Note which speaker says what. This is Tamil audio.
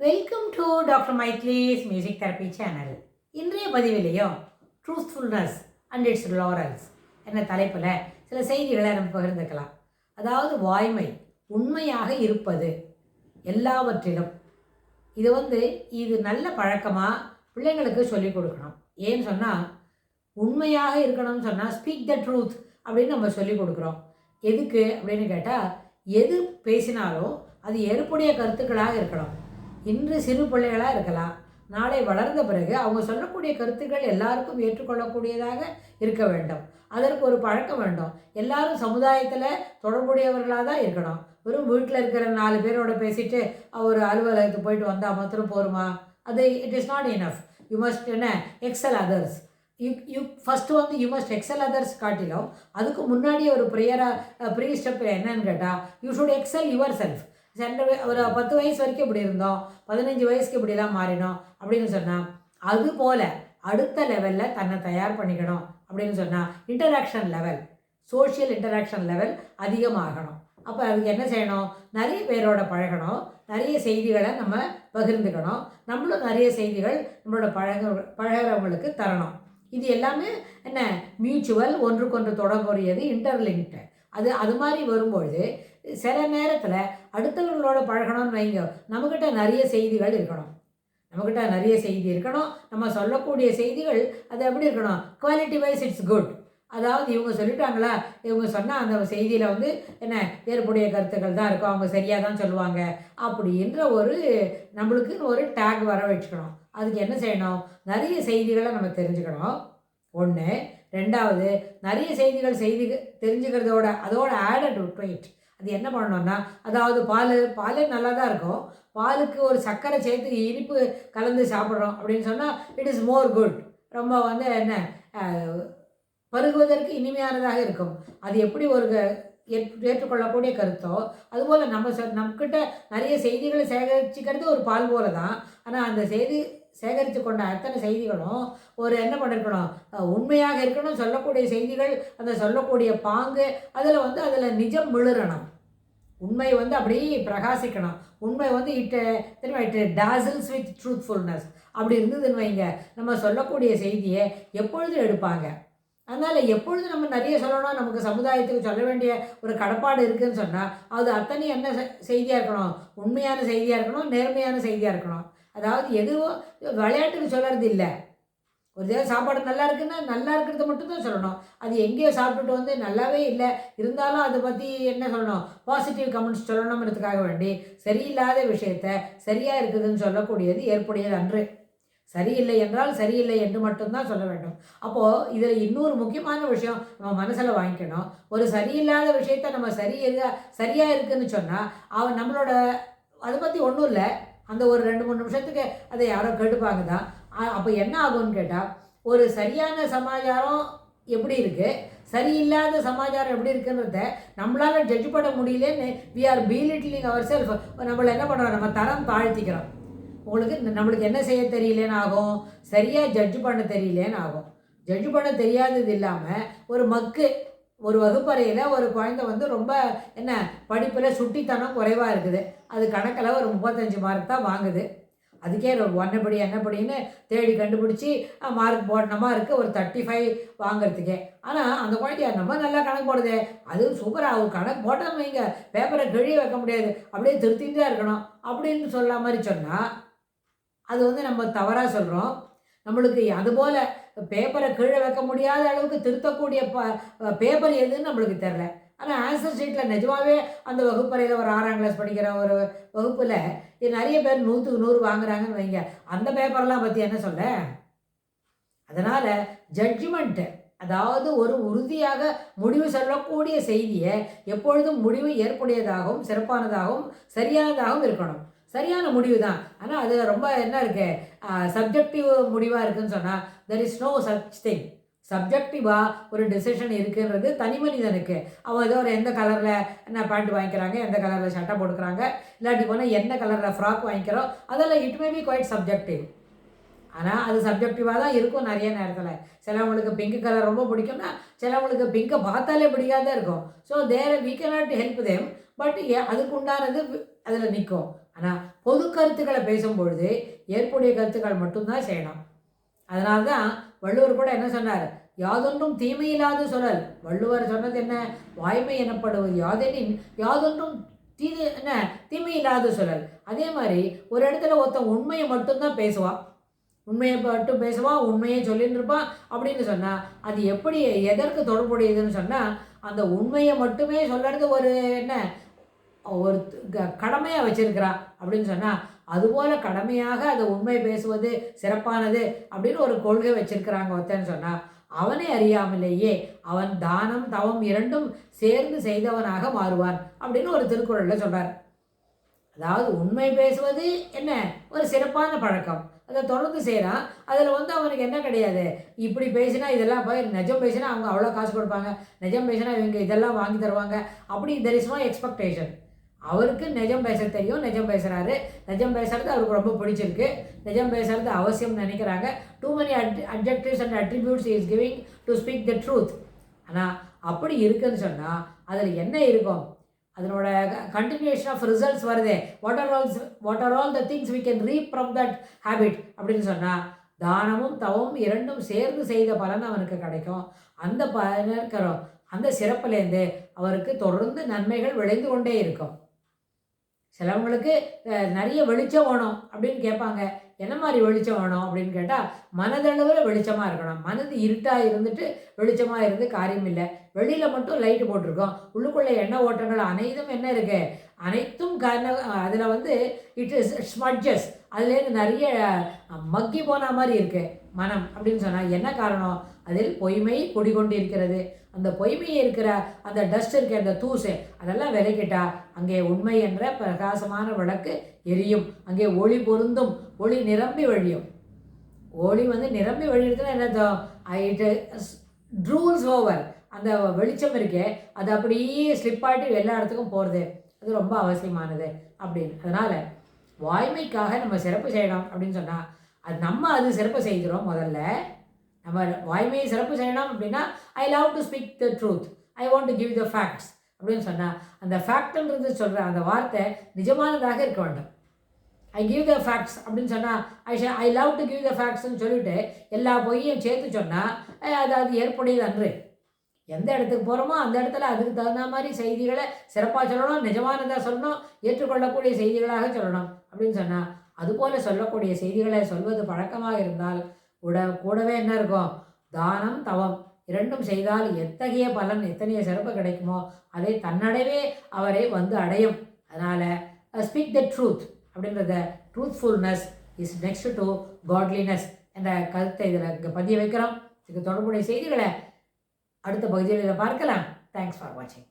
Speaker 1: Welcome to doctor Maithili's music therapy channel. இன்றைய பதிவிலையும் ட்ரூத்ஃபுல்னஸ் அண்ட் இட்ஸ் லாரல்ஸ் என்ற தலைப்பில் சில செய்திகளை நம்ம பகிர்ந்துக்கலாம். அதாவது வாய்மை, உண்மையாக இருப்பது எல்லாவற்றிலும். இது நல்ல பழக்கமாக பிள்ளைங்களுக்கு சொல்லிக் கொடுக்கணும். ஏன்னு சொன்னால், உண்மையாக இருக்கணும்னு சொன்னால் ஸ்பீக் த ட்ரூத் அப்படின்னு நம்ம சொல்லிக் கொடுக்குறோம். எதுக்கு அப்படின்னு கேட்டால், எது பேசினாலும் அது ஏற்புடைய கருத்துக்களாக இருக்கணும். இன்று சிறு பிள்ளைகளாக இருக்கலாம், நாளை வளர்ந்த பிறகு அவங்க சொல்லக்கூடிய கருத்துக்கள் எல்லாருக்கும் ஏற்றுக்கொள்ளக்கூடியதாக இருக்க வேண்டும். அதற்கு ஒரு பழக்கம் வேண்டும். எல்லாரும் சமுதாயத்தில் தொடர்புடையவர்களாக தான் இருக்கணும். வெறும் வீட்டில் இருக்கிற 4 பேரோட பேசிட்டு ஒரு அலுவலகத்துக்கு போயிட்டு வந்தால் மாத்திரம் போருமா? அது it is not enough. You must excel others. You must excel others காட்டிலும் அதுக்கு முன்னாடி ஒரு ப்ரீ ஸ்டெப் என்னன்னு கேட்டால், you should excel yourself. ஒரு 10 வயசு வரைக்கும் இப்படி இருந்தோம், 15 வயசுக்கு இப்படிலாம் மாறினோம் அப்படின்னு சொன்னால், அதுபோல் அடுத்த லெவலில் தன்னை தயார் பண்ணிக்கணும் அப்படின்னு சொன்னால், interaction level, social interaction level அதிகமாகணும். அப்போ அதுக்கு என்ன செய்யணும்? நிறைய பேரோட பழகணும், நிறைய செய்திகளை நம்ம பகிர்ந்துக்கணும், நம்மளும் நிறைய செய்திகள் நம்மளோட பழகிறவங்களுக்கு தரணும். இது எல்லாமே மியூச்சுவல், ஒன்றுக்கொன்று தொடர்புடையது, இன்டர்லிங்க்டு. அது மாதிரி வரும்பொழுது சில நேரத்தில் அடுத்தவர்களோட பழகணும்னு வைங்க, நம்மக்கிட்ட நிறைய செய்திகள் இருக்கணும். நம்ம சொல்லக்கூடிய செய்திகள் அது எப்படி இருக்கணும்? Quality wise it's good. அதாவது இவங்க சொல்லிட்டாங்களா, இவங்க சொன்னால் அந்த செய்தியில் ஏற்புடைய கருத்துக்கள் தான் இருக்கும், அவங்க சரியாக தான் சொல்லுவாங்க அப்படின்ற நம்மளுக்குன்னு ஒரு டேக் வர வச்சுக்கணும். அதுக்கு என்ன செய்யணும்? நிறைய செய்திகளை நம்ம தெரிஞ்சுக்கணும். ஒன்று. ரெண்டாவது, நிறைய செய்திகள் அதோட ஆடட் வெயிட். அது என்ன பண்ணணும்னா, அதாவது பாலே நல்லா தான் இருக்கும், பாலுக்கு ஒரு சர்க்கரை சேர்த்து இனிப்பு கலந்து சாப்பிட்றோம் அப்படின்னு சொன்னால் இட் இஸ் மோர் குட். ரொம்ப பருகுவதற்கு இனிமையானதாக இருக்கும். அது எப்படி ஏற்றுக்கொள்ளக்கூடிய கருத்தோ அதுபோல் நம்மக்கிட்ட நிறைய செய்திகளை சேகரிச்சுக்கிறது ஒரு பால் போல தான். ஆனால் அந்த சேகரித்து கொண்ட அத்தனை செய்திகளும் என்ன பண்ணிருக்கணும்? உண்மையாக இருக்கணும். சொல்லக்கூடிய செய்திகள், அந்த சொல்லக்கூடிய பாங்கு, அதில் நிஜம் விழுறணும். உண்மை அப்படி பிரகாசிக்கணும். உண்மை இட் டாசில்ஸ் வித் ட்ரூத்ஃபுல்னஸ். அப்படி இருந்ததுன்னு வைங்க, நம்ம சொல்லக்கூடிய செய்தியை எப்பொழுதும் எடுப்பாங்க. அதனால் எப்பொழுது நம்ம நிறைய சொல்லணும், நமக்கு சமுதாயத்துக்கு சொல்ல வேண்டிய ஒரு கடப்பாடு இருக்குதுன்னு சொன்னால், அது அத்தனை என்ன செய்தியாக இருக்கணும்? உண்மையான செய்தியாக இருக்கணும், நேர்மையான செய்தியாக இருக்கணும். அதாவது எதுவும் விளையாட்டுக்கு சொல்கிறது இல்லை. ஒரு தேவை சாப்பாடு நல்லா இருக்குன்னா நல்லா இருக்கிறத மட்டும்தான் சொல்லணும். அது எங்கேயோ சாப்பிட்டுட்டு நல்லாவே இல்லை இருந்தாலும் அதை பற்றி என்ன சொல்லணும்? பாசிட்டிவ் கமெண்ட்ஸ் சொல்லணுங்கிறதுக்காக வேண்டி சரியில்லாத விஷயத்த சரியாக இருக்குதுன்னு சொல்லக்கூடியது ஏற்புடையது அன்று. சரியில்லை என்றால் சரியில்லை என்று மட்டும்தான் சொல்ல வேண்டும். அப்போது இதில் இன்னொரு முக்கியமான விஷயம் நம்ம மனசில் வாங்கிக்கணும். ஒரு சரியில்லாத விஷயத்த நம்ம சரியாக இருக்குதுன்னு சொன்னால் நம்மளோட அதை பற்றி ஒன்றும் இல்லை, அந்த ஒரு 2-3 நிமிஷத்துக்கு அதை யாரோ கேட்டுப்பாங்க தான். அப்போ என்ன ஆகும்னு கேட்டால், ஒரு சரியான சமாச்சாரம் எப்படி இருக்குது, சரியில்லாத சமாச்சாரம் எப்படி இருக்குன்றத நம்மளால் ஜட்ஜ் பண்ண முடியலன்னு வி ஆர் பீலிட்டிலிங் அவர் செல்ஃப். நம்மளை என்ன பண்ணுறோம்? நம்ம தரம் தாழ்த்திக்கிறோம். நம்மளுக்கு என்ன செய்ய தெரியலேன்னு ஆகும், சரியாக ஜட்ஜ் பண்ண தெரியலேன்னு ஆகும். ஜட்ஜ் பண்ண தெரியாதது இல்லாமல் ஒரு வகுப்பறையில் ஒரு குழந்தை ரொம்ப படிப்பில் சுட்டித்தனம் குறைவாக இருக்குது. அது கணக்கில் ஒரு 35 மார்க் தான் வாங்குது. அதுக்கே என்னப்படின்னு தேடி கண்டுபிடிச்சி மார்க் போடணுமா இருக்குது ஒரு 35 வாங்கிறதுக்கே. ஆனால் அந்த குழந்தைய நம்ம நல்லா கணக்கு போடுதே, அது சூப்பராக அவங்க கணக்கு போட்டோன்னு வைங்க, பேப்பரை கிழிய வைக்க முடியாது, அப்படியே திருத்திட்டு தான் இருக்கணும் அப்படின்னு சொல்ல மாதிரி சொன்னால் அது நம்ம தவறாக சொல்கிறோம். நம்மளுக்கு அதுபோல் பேப்பரை கீழே வைக்க முடியாத அளவுக்கு திருத்தக்கூடிய பேப்பர் எதுன்னு நம்மளுக்கு தெரில. ஆனால் ஆன்சர் ஷீட்டில் நிஜமாகவே அந்த வகுப்பறையில் ஒரு 6ஆம் கிளாஸ் படிக்கிற ஒரு வகுப்பில் நிறைய பேர் 100க்கு 100 வாங்குறாங்கன்னு வைங்க, அந்த பேப்பர்லாம் பற்றி என்ன சொல்ல? அதனால் ஜட்ஜ்மெண்ட்டு, அதாவது ஒரு உறுதியாக முடிவு சொல்லக்கூடிய செய்தியை எப்பொழுதும் முடிவு ஏற்புடையதாகவும் சிறப்பானதாகவும் சரியானதாகவும் இருக்கணும். சரியான முடிவு தான், ஆனால் அது ரொம்ப என்ன இருக்குது, சப்ஜெக்டிவ் முடிவாக இருக்குதுன்னு சொன்னால் there is no such thing. சப்ஜெக்டிவாக ஒரு டிசிஷன் இருக்குன்றது தனி மனிதனுக்கு. அவன் ஏதோ எந்த கலரில் பேண்ட் வாங்கிக்கிறாங்க, எந்த கலரில் சட்டை போட்டுக்கிறாங்க, இல்லாட்டி போனால் என்ன கலரில் ஃப்ராக் வாங்கிக்கிறோம், அதெல்லாம் it may be quite subjective. ஆனால் அது சப்ஜெக்டிவாக தான் இருக்கும். நிறைய நேரத்தில் சிலவங்களுக்கு பிங்க் கலர் ரொம்ப பிடிக்கும்னா சிலவங்களுக்கு பிங்கை பார்த்தாலே பிடிக்காத இருக்கும். So we cannot help them. But அதுக்கு உண்டானது அதில் நிற்கும். ஆனால் பொது கருத்துக்களை பேசும்பொழுது ஏற்புடைய கருத்துக்கள் மட்டும்தான் செய்யணும். அதனால தான் வள்ளுவர் கூட என்ன சொன்னார், யாதொன்றும் தீமையில்லாத சொல்லல். வள்ளுவர் சொன்னது என்ன, வாய்மை எனப்படுவது யாதெனின் யாதொன்றும் என்ன தீமையில்லாத சொல்லல். அதே மாதிரி ஒரு இடத்துல ஒருத்தன் உண்மையை மட்டும்தான் பேசுவான், உண்மையை மட்டும் பேசுவான், உண்மையை சொல்லின்னு இருப்பான் அப்படின்னு சொன்னால் அது எப்படி எதற்கு தொடர்புடையதுன்னு சொன்னால், அந்த உண்மையை மட்டுமே சொல்கிறது ஒரு என்ன ஒரு கடமையாக வச்சிருக்கிறான் அப்படின்னு சொன்னால், அதுபோல் கடமையாக அதை உண்மை பேசுவது சிறப்பானது அப்படின்னு ஒரு கொள்கை வச்சிருக்கிறாங்க ஒருத்தன்னு சொன்னால், அவனை அறியாமலேயே அவன் தானம் தவம் இரண்டும் சேர்ந்து செய்தவனாக மாறுவான் அப்படின்னு ஒரு திருக்குறளில் சொல்கிறார். அதாவது உண்மை பேசுவது என்ன ஒரு சிறப்பான பழக்கம், அதை தொடர்ந்து செய்கிறான். அதில் அவனுக்கு என்ன கிடையாது, இப்படி பேசினா இதெல்லாம் போய் நிஜம் பேசினா அவங்க அவ்வளோ காசு கொடுப்பாங்க, நிஜம் பேசினா இவங்க இதெல்லாம் வாங்கி தருவாங்க, அப்படி தெர் இஸ் நோ எக்ஸ்பெக்டேஷன். அவருக்கு நிஜம் பேச தெரியும், நிஜம் பேசுகிறாரு, நிஜம் பேசுகிறது அவருக்கு ரொம்ப பிடிச்சிருக்கு, நிஜம் பேசுகிறது அவசியம் நினைக்கிறாங்க. Too many adjectives and attributes is giving to speak the truth. ஆனால் அப்படி இருக்குன்னு சொன்னால் அதில் என்ன இருக்கும், அதனோட கண்டினியூஷன் ஆஃப் ரிசல்ட்ஸ் வருதே, what are all the things we can reap from that habit அப்படின்னு சொன்னால், தானமும் தவமும் இரண்டும் சேர்ந்து செய்த பலன் அவனுக்கு கிடைக்கும். அந்த பலன் அந்த சிறப்புலேருந்து அவருக்கு தொடர்ந்து நன்மைகள் விளைந்து கொண்டே இருக்கும். சிலவங்களுக்கு நிறைய வெளிச்சம் வேணும் அப்படின்னு கேட்பாங்க. என்ன மாதிரி வெளிச்சம் வேணும் அப்படின்னு கேட்டால், மனதளவில் வெளிச்சமாக இருக்கணும். மனது இருட்டாக இருந்துட்டு வெளிச்சமாக இருந்து காரியம் இல்லை. வெளியில் மட்டும் லைட்டு போட்டிருக்கோம், உள்ளுக்குள்ளே எண்ண ஓட்டங்கள் அனைத்தும் என்ன இருக்குது, அனைத்தும் அதில் இட் இஸ் ஸ்மட்ஜஸ், அதுலேருந்து நிறைய மக்கி போன மாதிரி இருக்குது மனம் அப்படின்னு சொன்னால் என்ன காரணம், அதில் பொய்மை குடிகொண்டு இருக்கிறது. அந்த பொய்மையை இருக்கிற அந்த டஸ்ட் இருக்க அந்த தூசு அதெல்லாம் விலக்கிட்டா அங்கே உண்மை என்ற பிரகாசமான விளக்கு எரியும், அங்கே ஒளி பொருந்தும், ஒளி நிரம்பி வழியும். ஒளி நிரம்பி வழியுறதுன்னா என்ன, இட் ட்ரூல்ஸ் ஓவர். அந்த வெளிச்சம் இருக்கே அது அப்படியே ஸ்லிப் ஆகிட்டு எல்லா இடத்துக்கும் போகிறது, அது ரொம்ப அவசியமானது அப்படின்னு. அதனால் வாய்மைக்காக நம்ம சிறப்பு செய்யணும் அப்படின்னு சொன்னால், அது சிறப்பு செய்கிறோம். முதல்ல நம்ம வாய்மையை சிறப்பு செய்யணும் அப்படின்னா, ஐ love to speak the truth, I want to give the facts அப்படின்னு சொன்னால், அந்த ஃபேக்ட்ன்றது சொல்கிற அந்த வார்த்தை நிஜமானதாக இருக்க வேண்டும். ஐ கிவ் த ஃபேக்ட்ஸ் அப்படின்னு சொன்னால், I love to give the ஃபேக்ட்ஸ்ன்னு சொல்லிவிட்டு எல்லா பொய்யும் சேர்த்து சொன்னால் அது ஏற்புடையது அன்று. எந்த இடத்துக்கு போகிறோமோ அந்த இடத்துல அதுக்கு தகுந்த மாதிரி செய்திகளை சிறப்பாக சொல்லணும், நிஜமானதாக சொல்லணும், ஏற்றுக்கொள்ளக்கூடிய செய்திகளாக சொல்லணும் அப்படின்னு சொன்னால், அதுபோல் சொல்லக்கூடிய செய்திகளை சொல்வது பழக்கமாக இருந்தால் கூடவே என்ன இருக்கும், தானம் தவம் இரண்டும் செய்தால் எத்தகைய பலன் எத்தகைய சிறப்பு கிடைக்குமோ அதை தன்னடைவே அவரை அடையும். அதனால் ஸ்பீக் த ட்ரூத் அப்படின்றத, truthfulness is next to godliness என்ற கருத்தை இதில் இங்கே பதிய வைக்கிறோம். இதுக்கு தொடர்புடைய செய்திகளை அடுத்த பகுதியில் பார்க்கலாம். தேங்க்ஸ் ஃபார் வாட்சிங்.